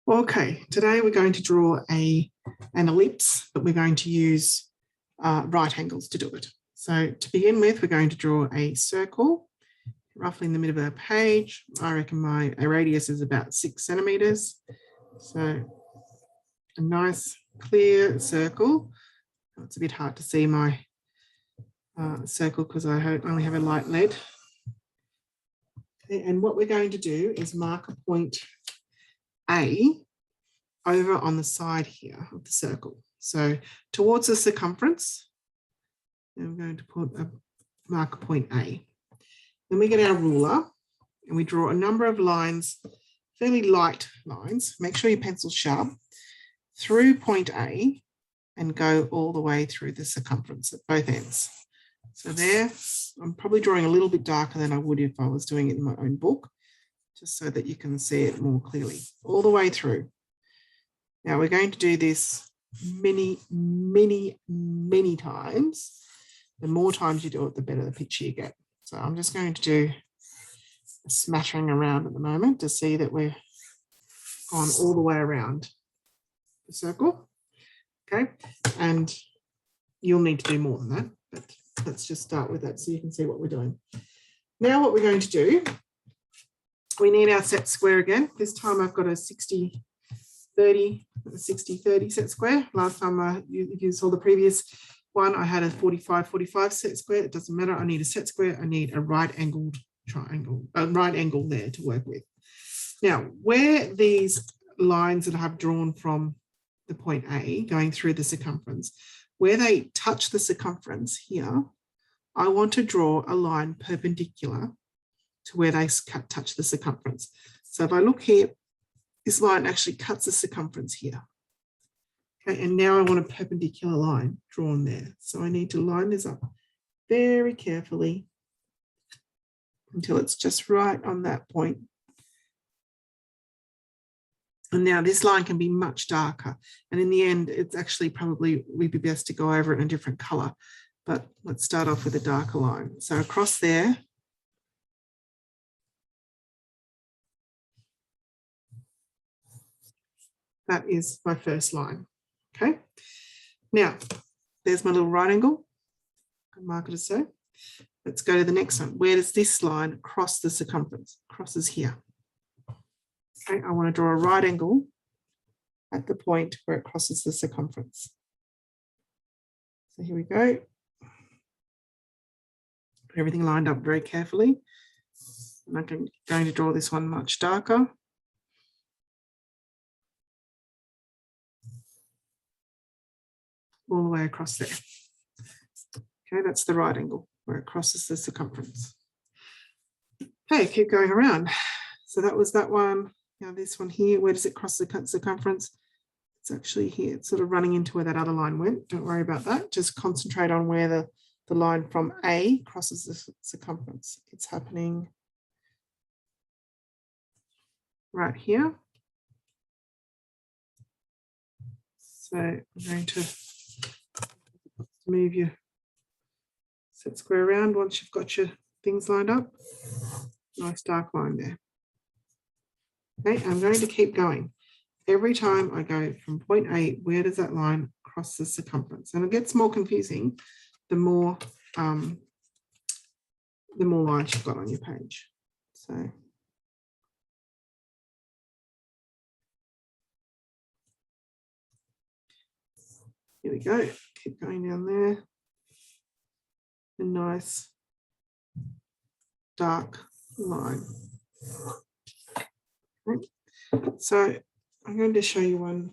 Okay, today we're going to draw an ellipse, but we're going to use right angles to do it. So to begin with, we're going to draw a circle roughly in the middle of our page. I reckon my radius is about 6 centimeters. So a nice clear circle. It's a bit hard to see my circle because I only have a light lead. Okay, and what we're going to do is mark a point A over on the side here of the circle. So towards the circumference, I'm going to mark a point A. Then we get our ruler and we draw a number of lines, fairly light lines. Make sure your pencil's sharp, through point A and go all the way through the circumference at both ends. So there, I'm probably drawing a little bit darker than I would if I was doing it in my own book, just so that you can see it more clearly, all the way through. Now we're going to do this many, many, many times. The more times you do it, the better the picture you get. So I'm just going to do a smattering around at the moment to see that we're gone all the way around the circle. Okay, and you'll need to do more than that, but let's just start with that so you can see what we're doing. Now what we're going to do, we need our set square again. This time I've got a 60-30 set square. Last time you saw the previous one, I had a 45-45 set square. It doesn't matter. I need a set square. I need a right angled triangle, a right angle there to work with. Now, where these lines that I have drawn from the point A going through the circumference, where they touch the circumference here, I want to draw a line perpendicular to where they touch the circumference. So if I look here, this line actually cuts the circumference here. Okay, and now I want a perpendicular line drawn there. So I need to line this up very carefully until it's just right on that point. And now this line can be much darker. And in the end, it's actually probably would be best to go over it in a different color. But let's start off with a darker line. So across there, that is my first line. Okay. Now, there's my little right angle. I'll mark it as so. Let's go to the next one. Where does this line cross the circumference? Crosses here. Okay, I want to draw a right angle at the point where it crosses the circumference. So here we go. Put everything lined up very carefully. And I'm going to draw this one much darker. All the way across there. Okay, that's the right angle where it crosses the circumference. Okay, keep going around. So that was that one. Now this one here, where does it cross the circumference? It's actually here. It's sort of running into where that other line went. Don't worry about that. Just concentrate on where the line from A crosses the circumference. It's happening right here. So I'm going to move your set square around once you've got your things lined up. Nice dark line there. Okay, I'm going to keep going. Every time I go from point A, where does that line cross the circumference? And it gets more confusing the more lines you've got on your page. So here we go. Keep going down there. A nice dark line. Okay. So I'm going to show you one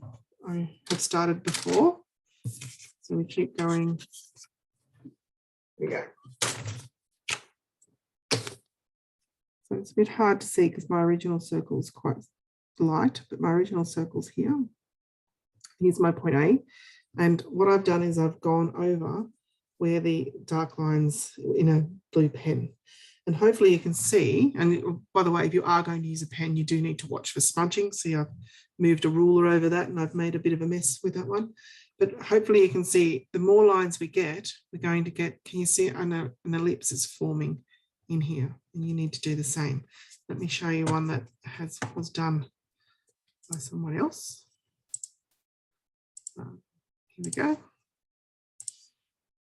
I have started before. So we keep going. Here we go. So it's a bit hard to see because my original circle is quite light, but my original circle's here. Here's my point A. And what I've done is I've gone over where the dark lines in a blue pen. And hopefully you can see, and by the way, if you are going to use a pen, you do need to watch for smudging. See, I've moved a ruler over that and I've made a bit of a mess with that one. But hopefully you can see the more lines we get, we're going to get, can you see an ellipse is forming in here? And you need to do the same. Let me show you one that was done by someone else. Here we go.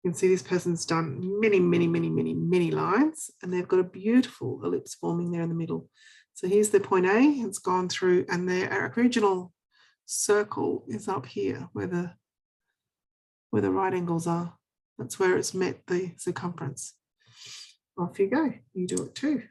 You can see this person's done many lines, and they've got a beautiful ellipse forming there in the middle. So here's the point A, it's gone through, and their original circle is up here where the right angles are. That's where it's met the circumference. Off you go, you do it too.